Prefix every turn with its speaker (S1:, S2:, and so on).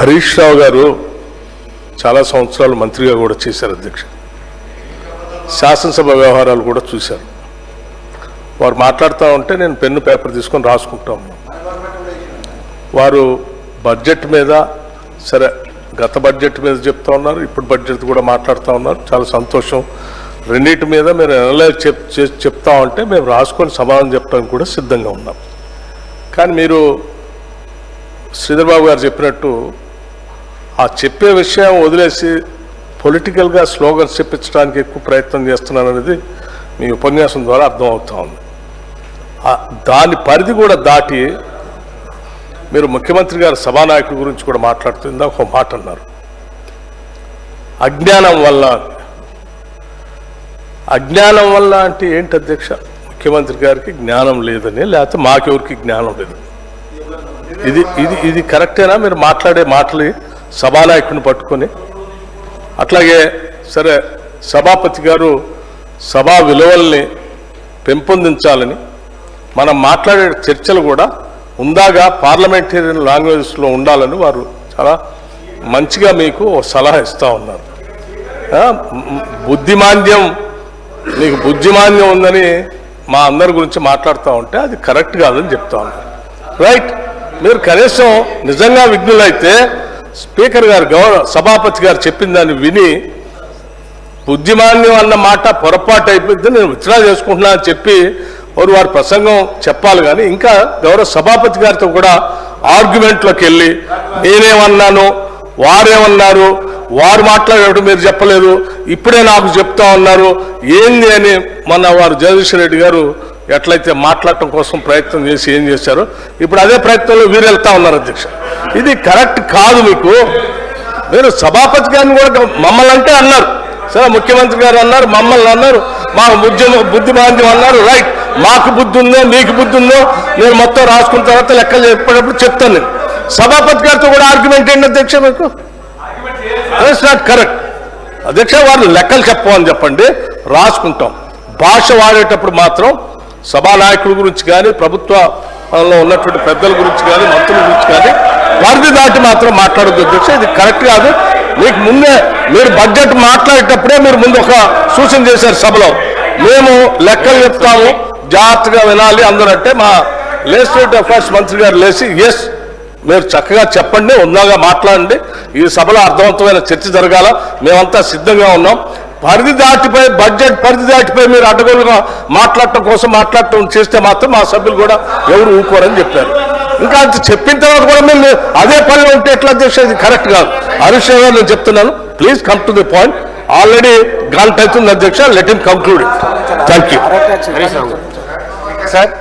S1: హరీష్ రావు గారు చాలా సంవత్సరాలు మంత్రిగా కూడా చేశారు అధ్యక్ష. శాసనసభ వ్యవహారాలు కూడా చూశారు. వారు మాట్లాడుతూ ఉంటే నేను పెన్ను పేపర్ తీసుకొని రాసుకుంటా ఉన్నాను. వారు బడ్జెట్ మీద సరే గత బడ్జెట్ మీద చెప్తా ఉన్నారు, ఇప్పుడు బడ్జెట్ కూడా మాట్లాడుతూ ఉన్నారు. చాలా సంతోషం. రెండింటి మీద మీరు అనలైజ్ చెప్తా ఉంటే మేము రాసుకొని సమాధానం చెప్పడానికి కూడా సిద్ధంగా ఉన్నాం. కానీ మీరు శ్రీధర్ బాబు గారు చెప్పినట్టు ఆ చెప్పే విషయం వదిలేసి పొలిటికల్గా స్లోగన్స్ చెప్పించడానికి ఎక్కువ ప్రయత్నం చేస్తున్నారనేది మీ ఉపన్యాసం ద్వారా అర్థమవుతా ఉంది. దాని పరిధి కూడా దాటి మీరు ముఖ్యమంత్రి గారు సభానాయకుడి గురించి కూడా మాట్లాడుతుందా ఒక మాట అన్నారు, అజ్ఞానం వల్ల. అజ్ఞానం వల్ల అంటే ఏంటి అధ్యక్ష? ముఖ్యమంత్రి గారికి జ్ఞానం లేదని, లేకపోతే మాకెవరికి జ్ఞానం లేదు. ఇది ఇది ఇది కరెక్టేనా? మీరు మాట్లాడే మాటలు సభానాయకుడిని పట్టుకొని. అట్లాగే సరే సభాపతి గారు సభా విలువల్ని పెంపొందించాలని మనం మాట్లాడే చర్చలు కూడా ఉందాగా పార్లమెంటేరియన్ లాంగ్వేజ్లో ఉండాలని వారు చాలా మంచిగా మీకు సలహా ఇస్తూ ఉన్నారు. బుద్ధిమాంద్యం, మీకు బుద్ధిమాంద్యం ఉందని మా అందరి గురించి మాట్లాడుతూ ఉంటే అది కరెక్ట్ కాదని చెప్తా ఉన్నారు. రైట్, మీరు కనీసం నిజంగా విఘ్నులైతే స్పీకర్ గారు సభాపతి గారు చెప్పిన దాన్ని విని బుద్ధిమాన్యం అన్న మాట పొరపాటు అయిపోయింది, నేను విత్డ్రా చేసుకుంటున్నా అని చెప్పి వారి ప్రసంగం చెప్పాలి. కానీ ఇంకా గౌరవ సభాపతి గారితో కూడా ఆర్గ్యుమెంట్లోకి వెళ్ళి నేనేమన్నాను, వారేమన్నారు, వారు మాట్లాడేటప్పుడు మీరు చెప్పలేదు, ఇప్పుడే నాకు చెప్తా ఉన్నారు ఏంది అని మొన్న వారు జగదీశ్వర్ రెడ్డి గారు ఎట్లయితే మాట్లాడటం కోసం ప్రయత్నం చేసి ఏం చేశారో ఇప్పుడు అదే ప్రయత్నంలో వీరు వెళ్తా ఉన్నారు అధ్యక్ష. ఇది కరెక్ట్ కాదు. మీకు మీరు సభాపతి గారిని కూడా మమ్మల్ని అంటే అన్నారు, సరే ముఖ్యమంత్రి గారు అన్నారు, మమ్మల్ని అన్నారు, మాకు బుద్ధిమాంద్యం అన్నారు. రైట్, మాకు బుద్ధి ఉందో మీకు బుద్ధి ఉందో నేను మొత్తం రాసుకున్న తర్వాత లెక్కలు చెప్పేటప్పుడు చెప్తాను. నేను సభాపతి గారితో కూడా ఆర్గ్యుమెంట్ ఏంటి అధ్యక్ష? మీకు ఇట్స్ నాట్ కరెక్ట్ అధ్యక్ష. వారు లెక్కలు చెప్పమని చెప్పండి, రాసుకుంటాం. భాష వాడేటప్పుడు మాత్రం సభానాయకుల గురించి కానీ ప్రభుత్వంలో ఉన్నటువంటి పెద్దల గురించి కానీ మంత్రుల గురించి కానీ పరిధి దాటి మాత్రం మాట్లాడద్దు అధ్యక్ష. ఇది కరెక్ట్ కాదు. మీకు ముందే మీరు బడ్జెట్ మాట్లాడేటప్పుడే మీరు ముందు ఒక సూచన చేశారు సభలో, మేము లెక్కలు చెప్తాము జాగ్రత్తగా వినాలి అందరూ అంటే మా లెజిస్లేటివ్ అఫైర్స్ మంత్రి గారు లేచి ఎస్ మీరు చక్కగా చెప్పండి, ఉందాగా మాట్లాడండి, ఈ సభలో అర్థవంతమైన చర్చ జరగాల, మేమంతా సిద్ధంగా ఉన్నాం. పరిధి దాటిపోయి బడ్జెట్ పరిధి దాటిపోయి మీరు అడ్డగోలుగా మాట్లాడటం కోసం మాట్లాడటం చేస్తే మాత్రం మా సభ్యులు కూడా ఎవరు ఊరుకోరని చెప్పారు. ఇంకా అంత చెప్పిన తర్వాత కూడా మేము అదే పనిలో ఉంటే ఎట్లా అధ్యక్ష? ఇది కరెక్ట్ కాదు. హరీష్ రావు నేను చెప్తున్నాను, please come to the point. Already గంట అవుతుంది అధ్యక్ష, let him conclude. Thank you
S2: sir.